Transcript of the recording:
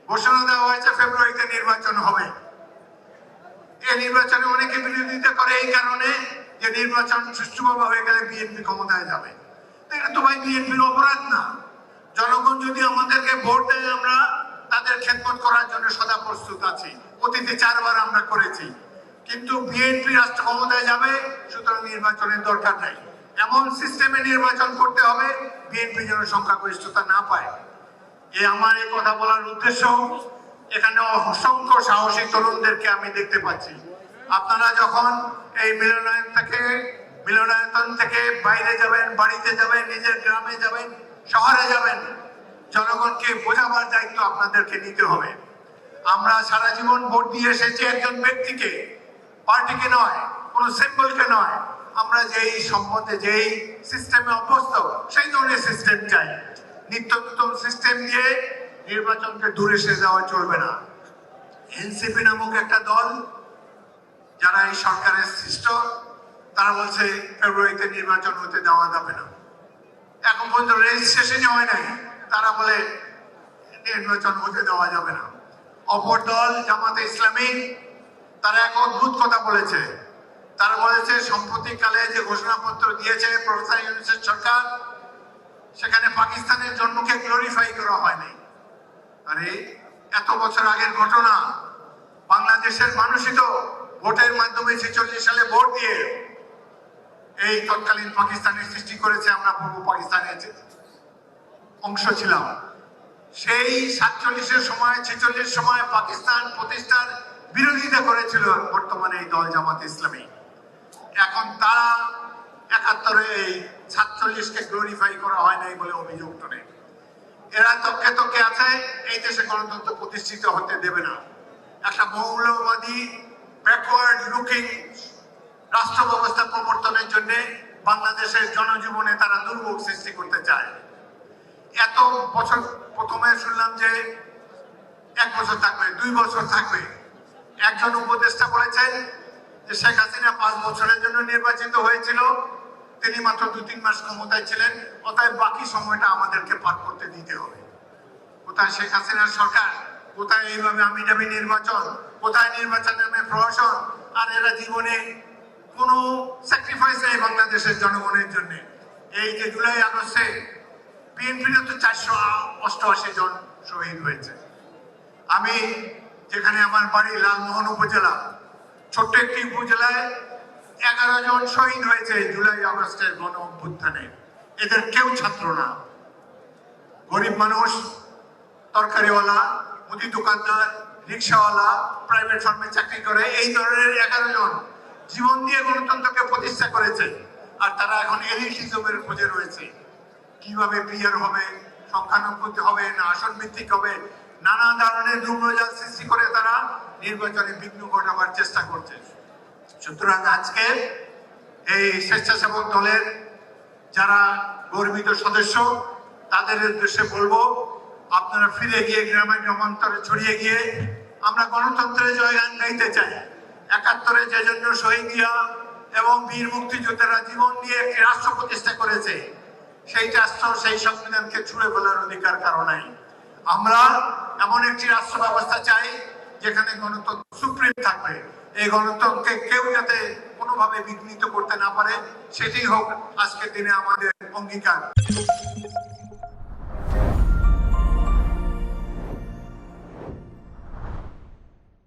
ঘোষণা দেওয়া হয়েছে ফেব্রুয়ারিতে নির্বাচন হবে। এই নির্বাচনে অনেকে বিরোধিতা করে এই কারণে যে নির্বাচন সুষ্ঠুভাবে হয়ে গেলে বিএনপি ক্ষমতায় যাবে। এটা তো ভাই বিএনপির অপরাধ না। জনগণ যদি আমাদেরকে ভোট দেয় আমরা তাদের খেদমত করার জন্য সদা প্রস্তুত আছি। অতীতে 4 বার আমরা করেছি, কিন্তু বিএনপি রাষ্ট্র ক্ষমতায় যাবে, সুতরাং নির্বাচনের দরকার নাই। এমন সিস্টেমে নির্বাচন করতে হবে বিএনপি যেন সংখ্যাগরিষ্ঠতা না পায়। আমার এই কথা বলার উদ্দেশ্য, এখানে অসংখ্য সাহসী তরুণদেরকে আমি দেখতে পাচ্ছি। আপনারা যখন এই মিলনায়তন থেকে বাইরে যাবেন, বাড়িতে যাবেন, নিজের গ্রামে যাবেন, শহরে যাবেন, জনগণকে বোঝাবার দায়িত্ব আপনাদেরকে নিতে হবে। আমরা সারা জীবন ভোট দিয়ে এসেছি একজন ব্যক্তিকে, পার্টিকে নয়, কোন সিম্বলকে নয়। আমরা যেই সম্পদে যেই সিস্টেমে অভ্যস্ত সেই ধরনের সিস্টেম চাই। নিত্য নতুন সিস্টেম দিয়ে নির্বাচনকে দূরে সরে যাওয়া চলবে না। এনসিপি নামক একটা দল যারা এই সরকারের সৃষ্ট, তারা বলছে ফেব্রুয়ারিতে নির্বাচন হতে দেওয়া যাবে না। এখন পর্যন্ত রেজিস্ট্রেশনই হয় নাই, তারা বলে নির্বাচন হতে দেওয়া যাবে না। অপর দল জামাতে ইসলামী, তারা এক অদ্ভুত কথা বলেছে। তারা বলেছে সম্প্রতিকালে যে ঘোষণাপত্র দিয়েছে প্রফেসর ইউনূসের সরকার, সেখানে পাকিস্তানের জন্মকে গ্লোরিফাই করা হয়নি। আরে এত বছর আগের ঘটনা, বাংলাদেশের মানুষই তো ভোটের মাধ্যমে 46 সালে ভোট দিয়ে এই তৎকালীন পাকিস্তানের সৃষ্টি করেছে। আমরা পূর্ব পাকিস্তানের অংশ ছিলাম। সেই 47-এর সময় 46 সময় পাকিস্তান প্রতিষ্ঠার বিরোধিতা করেছিল বর্তমানে এই দল জামাত ইসলামী। এখন তারা 71-এ এই 47-কে গ্লোরিফাই করা হয় নাই বলে অভিযোগ তোলে। এরা তককে আছে, এই দেশে গণতন্ত্র প্রতিষ্ঠিত হতে দেবে না। একটা মৌলবাদী ব্যাকওয়ার্ড লুকিং রাষ্ট্র ব্যবস্থা প্রবর্তনের জন্য বাংলাদেশের জনজীবনে তারা দুর্ভোগ সৃষ্টি করতে চায়। এত বছর প্রথমে শুনলাম যে 1 বছর থাকবে, 2 বছর থাকবে। একজন উপদেষ্টা বলেছেন যে শেখ হাসিনা 5 বছরের জন্য নির্বাচিত হয়েছিল, তিনি মাত্র 2-3 মাস ক্ষমতায় ছিলেন, অতএব বাকি সময়টা আমাদেরকে পার করতে দিতে হবে। কোথায় শেখ হাসিনার সরকার, কোথায় এইভাবে আমিডামি নির্বাচন, কোথায় নির্বাচনের নামে প্রহসন? আর এরা জীবনে কোনো স্যাক্রিফাইস নেই বাংলাদেশের জনগণের জন্য। এই যে জুলাই আগস্টে বিএনপির তো 488 জন শহীদ হয়েছে। আমি যেখানে আমার বাড়ি লালমোহন উপজেলা, ছোট্ট একটি উপজেলায় 11 জন শহীদ হয়েছে জুলাই আগস্টের গণ অভ্যুত্থানে। এদের কেউ ছাত্র না, গরিব মানুষ, তরকারিওয়ালা, মুদি দোকানদার, রিক্সাওয়ালা, প্রাইভেট ফার্মে চাকরি করে। এই ধরনের 11 জন জীবন দিয়ে গণতন্ত্রকে প্রতিষ্ঠা করেছে। আর তারা এখন এলিটিজমের খোঁজে রয়েছে। কিভাবে ক্লিয়ার হবে, সংখ্যানুপাতিক হবে না আসন ভিত্তিক হবে, নানা ধরনের দুর্বলতা সৃষ্টি করে তারা নির্বাচনে বিঘ্ন ঘটাবার চেষ্টা করছে। সুতরাং আজকে এই স্বেচ্ছাসেবক দলের যারা গর্বিত সদস্য, তাদের উদ্দেশ্যে বলবো, আপনারা ফিরে গিয়ে গ্রামে গ্রামান্তরে ছড়িয়ে গিয়ে আমরা গণতন্ত্রের জয়গান গাইতে চাই। 71-এ যে জন্য শহীদ দিয়া এবং বীর মুক্তিযোদ্ধারা জীবন দিয়ে একটি রাষ্ট্র প্রতিষ্ঠা করেছে, সেই রাষ্ট্র, সেই সংবিধানকে ছুঁড়ে ফেলার অধিকার কারো নাই। আমরা এমন একটি রাষ্ট্র ব্যবস্থা চাই যেখানে গণতন্ত্র সুপ্রিম থাকবে। এই গণতন্ত্রকে কেউ যাতে কোনোভাবে বিঘ্নিত করতে না পারে, সেটি হোক আজকের দিনে আমাদের অঙ্গীকার।